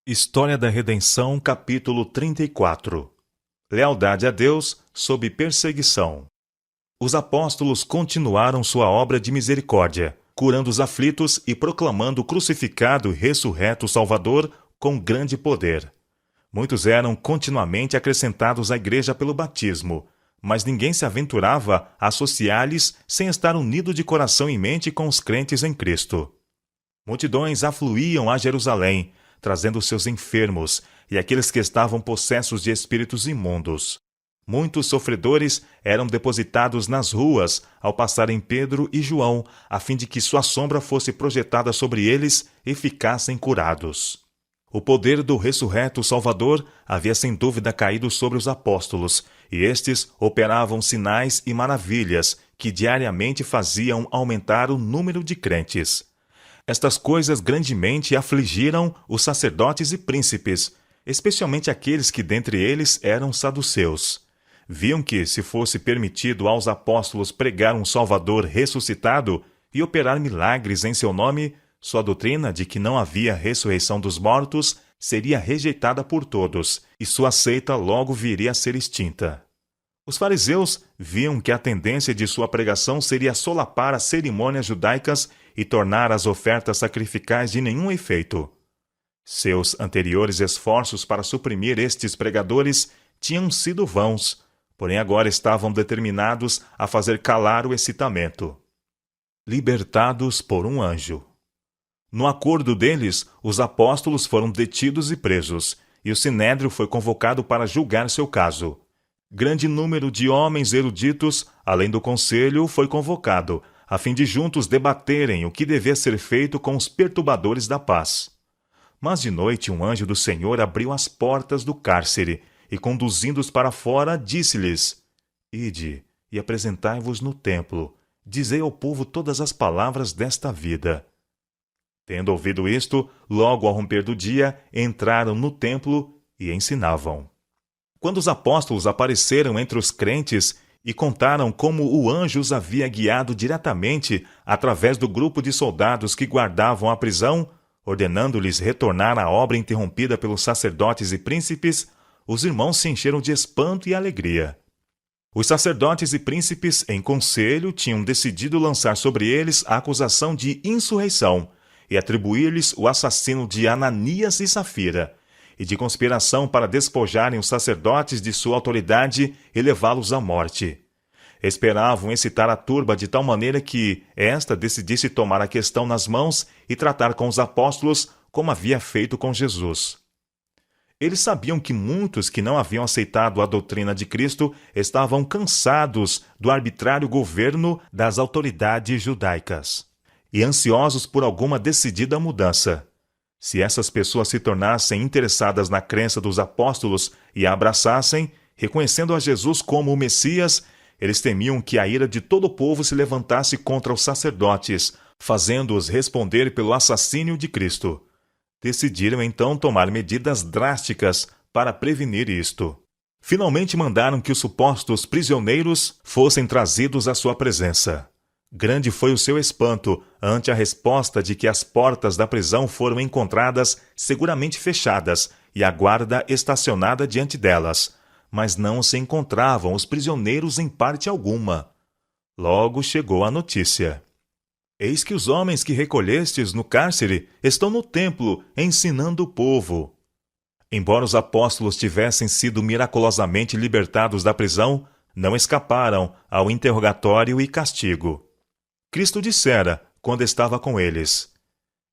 História da Redenção, capítulo 34. Lealdade a Deus sob perseguição. Os apóstolos continuaram sua obra de misericórdia, curando os aflitos e proclamando o crucificado e ressurreto Salvador com grande poder. Muitos eram continuamente acrescentados à igreja pelo batismo, mas ninguém se aventurava a associar-lhes sem estar unido de coração e mente com os crentes em Cristo. Multidões afluíam a Jerusalém, trazendo seus enfermos e aqueles que estavam possessos de espíritos imundos. Muitos sofredores eram depositados nas ruas ao passarem Pedro e João, a fim de que sua sombra fosse projetada sobre eles e ficassem curados. O poder do ressurreto Salvador havia sem dúvida caído sobre os apóstolos, e estes operavam sinais e maravilhas que diariamente faziam aumentar o número de crentes. Estas coisas grandemente afligiram os sacerdotes e príncipes, especialmente aqueles que dentre eles eram saduceus. Viam que, se fosse permitido aos apóstolos pregar um Salvador ressuscitado e operar milagres em seu nome, sua doutrina de que não havia ressurreição dos mortos seria rejeitada por todos, e sua seita logo viria a ser extinta. Os fariseus viam que a tendência de sua pregação seria solapar as cerimônias judaicas e tornar as ofertas sacrificais de nenhum efeito. Seus anteriores esforços para suprimir estes pregadores tinham sido vãos, porém agora estavam determinados a fazer calar o excitamento. Libertados por um anjo. No acordo deles, os apóstolos foram detidos e presos, e o sinédrio foi convocado para julgar seu caso. Grande número de homens eruditos, além do conselho, foi convocado, a fim de juntos debaterem o que devia ser feito com os perturbadores da paz. Mas de noite um anjo do Senhor abriu as portas do cárcere, e conduzindo-os para fora, disse-lhes: Ide e apresentai-vos no templo, dizei ao povo todas as palavras desta vida. Tendo ouvido isto, logo ao romper do dia, entraram no templo e ensinavam. Quando os apóstolos apareceram entre os crentes e contaram como o anjo os havia guiado diretamente através do grupo de soldados que guardavam a prisão, ordenando-lhes retornar à obra interrompida pelos sacerdotes e príncipes, os irmãos se encheram de espanto e alegria. Os sacerdotes e príncipes, em conselho, tinham decidido lançar sobre eles a acusação de insurreição e atribuir-lhes o assassino de Ananias e Safira, e de conspiração para despojarem os sacerdotes de sua autoridade e levá-los à morte. Esperavam excitar a turba de tal maneira que esta decidisse tomar a questão nas mãos e tratar com os apóstolos como havia feito com Jesus. Eles sabiam que muitos que não haviam aceitado a doutrina de Cristo estavam cansados do arbitrário governo das autoridades judaicas e ansiosos por alguma decidida mudança. Se essas pessoas se tornassem interessadas na crença dos apóstolos e a abraçassem, reconhecendo a Jesus como o Messias, eles temiam que a ira de todo o povo se levantasse contra os sacerdotes, fazendo-os responder pelo assassínio de Cristo. Decidiram então tomar medidas drásticas para prevenir isto. Finalmente mandaram que os supostos prisioneiros fossem trazidos à sua presença. Grande foi o seu espanto ante a resposta de que as portas da prisão foram encontradas seguramente fechadas e a guarda estacionada diante delas, mas não se encontravam os prisioneiros em parte alguma. Logo chegou a notícia: Eis que os homens que recolhestes no cárcere estão no templo ensinando o povo. Embora os apóstolos tivessem sido miraculosamente libertados da prisão, não escaparam ao interrogatório e castigo. Cristo dissera, quando estava com eles: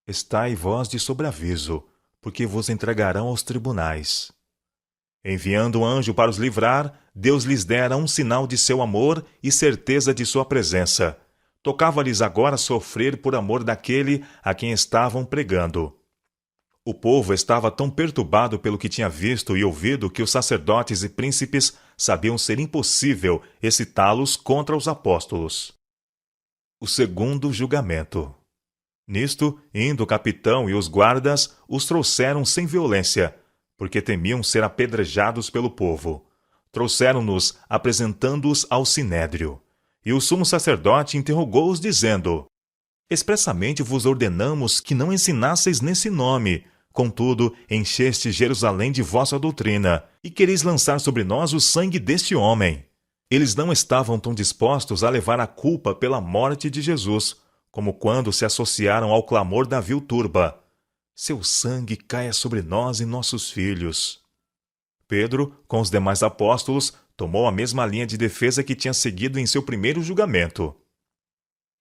Estai vós de sobreaviso, porque vos entregarão aos tribunais. Enviando um anjo para os livrar, Deus lhes dera um sinal de seu amor e certeza de sua presença. Tocava-lhes agora sofrer por amor daquele a quem estavam pregando. O povo estava tão perturbado pelo que tinha visto e ouvido que os sacerdotes e príncipes sabiam ser impossível excitá-los contra os apóstolos. O segundo julgamento. Nisto, indo o capitão e os guardas, os trouxeram sem violência, porque temiam ser apedrejados pelo povo. Trouxeram-nos, apresentando-os ao sinédrio. E o sumo sacerdote interrogou-os, dizendo: Expressamente vos ordenamos que não ensinasseis nesse nome, Contudo, encheste Jerusalém de vossa doutrina, e quereis lançar sobre nós o sangue deste homem. Eles não estavam tão dispostos a levar a culpa pela morte de Jesus, como quando se associaram ao clamor da vil turba: seu sangue caia sobre nós e nossos filhos. Pedro, com os demais apóstolos, tomou a mesma linha de defesa que tinha seguido em seu primeiro julgamento.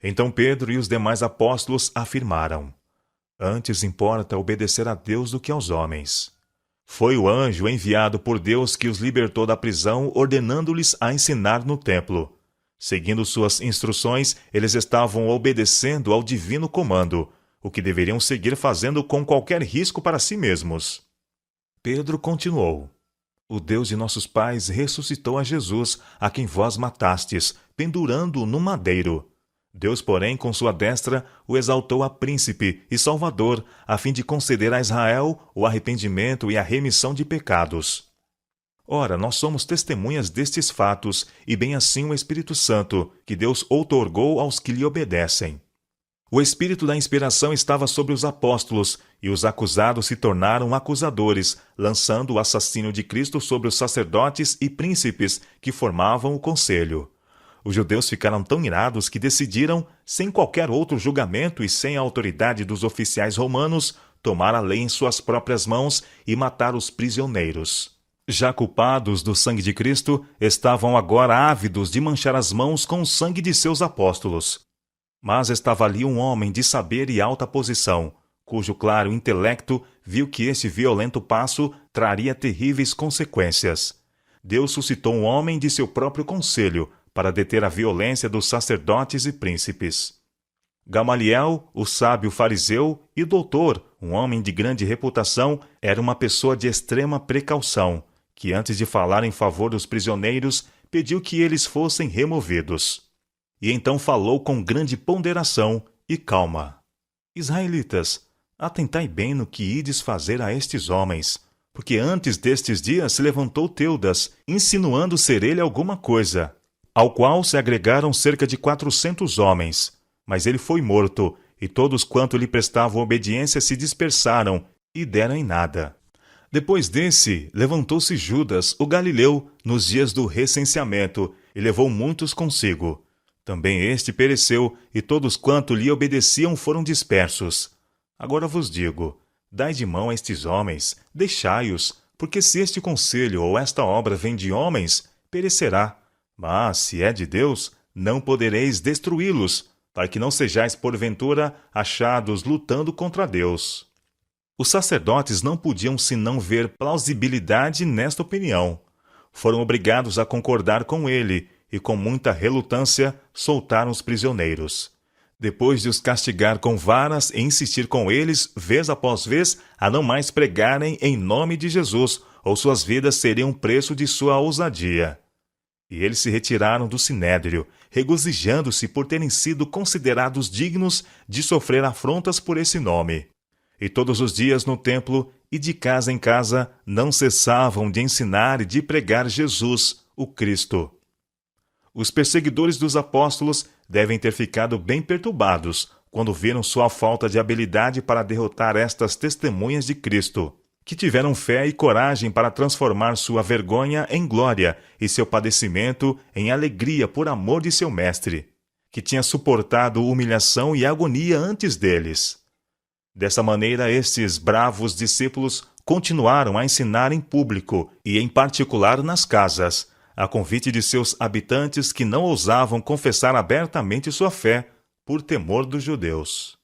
Então Pedro e os demais apóstolos afirmaram: antes importa obedecer a Deus do que aos homens. Foi o anjo enviado por Deus que os libertou da prisão, ordenando-lhes a ensinar no templo. Seguindo suas instruções, eles estavam obedecendo ao divino comando, o que deveriam seguir fazendo com qualquer risco para si mesmos. Pedro continuou: o Deus de nossos pais ressuscitou a Jesus, a quem vós matastes, pendurando-o no madeiro. Deus, porém, com sua destra, o exaltou a príncipe e salvador, a fim de conceder a Israel o arrependimento e a remissão de pecados. Ora, nós somos testemunhas destes fatos, e bem assim o Espírito Santo, que Deus outorgou aos que lhe obedecem. O espírito da inspiração estava sobre os apóstolos, e os acusados se tornaram acusadores, lançando o assassínio de Cristo sobre os sacerdotes e príncipes que formavam o conselho. Os judeus ficaram tão irados que decidiram, sem qualquer outro julgamento e sem a autoridade dos oficiais romanos, tomar a lei em suas próprias mãos e matar os prisioneiros. Já culpados do sangue de Cristo, estavam agora ávidos de manchar as mãos com o sangue de seus apóstolos. Mas estava ali um homem de saber e alta posição, cujo claro intelecto viu que esse violento passo traria terríveis consequências. Deus suscitou um homem de seu próprio conselho, para deter a violência dos sacerdotes e príncipes. Gamaliel, o sábio fariseu e doutor, um homem de grande reputação, era uma pessoa de extrema precaução, que antes de falar em favor dos prisioneiros, pediu que eles fossem removidos. E então falou com grande ponderação e calma: Israelitas, atentai bem no que ides fazer a estes homens, porque antes destes dias se levantou Teudas, insinuando ser ele alguma coisa, ao qual se agregaram cerca de 400 homens. Mas ele foi morto, e todos quanto lhe prestavam obediência se dispersaram, e deram em nada. Depois desse, levantou-se Judas, o Galileu, nos dias do recenseamento, e levou muitos consigo. Também este pereceu, e todos quanto lhe obedeciam foram dispersos. Agora vos digo, dai de mão a estes homens, deixai-os, porque se este conselho ou esta obra vem de homens, perecerá. Mas, se é de Deus, não podereis destruí-los, para que não sejais, porventura, achados lutando contra Deus. Os sacerdotes não podiam senão ver plausibilidade nesta opinião. Foram obrigados a concordar com ele, e com muita relutância soltaram os prisioneiros. Depois de os castigar com varas e insistir com eles, vez após vez, a não mais pregarem em nome de Jesus, ou suas vidas seriam o preço de sua ousadia. E eles se retiraram do sinédrio, regozijando-se por terem sido considerados dignos de sofrer afrontas por esse nome. E todos os dias no templo e de casa em casa não cessavam de ensinar e de pregar Jesus, o Cristo. Os perseguidores dos apóstolos devem ter ficado bem perturbados quando viram sua falta de habilidade para derrotar estas testemunhas de Cristo, que tiveram fé e coragem para transformar sua vergonha em glória e seu padecimento em alegria por amor de seu mestre, que tinha suportado humilhação e agonia antes deles. Dessa maneira, estes bravos discípulos continuaram a ensinar em público e em particular nas casas, a convite de seus habitantes que não ousavam confessar abertamente sua fé por temor dos judeus.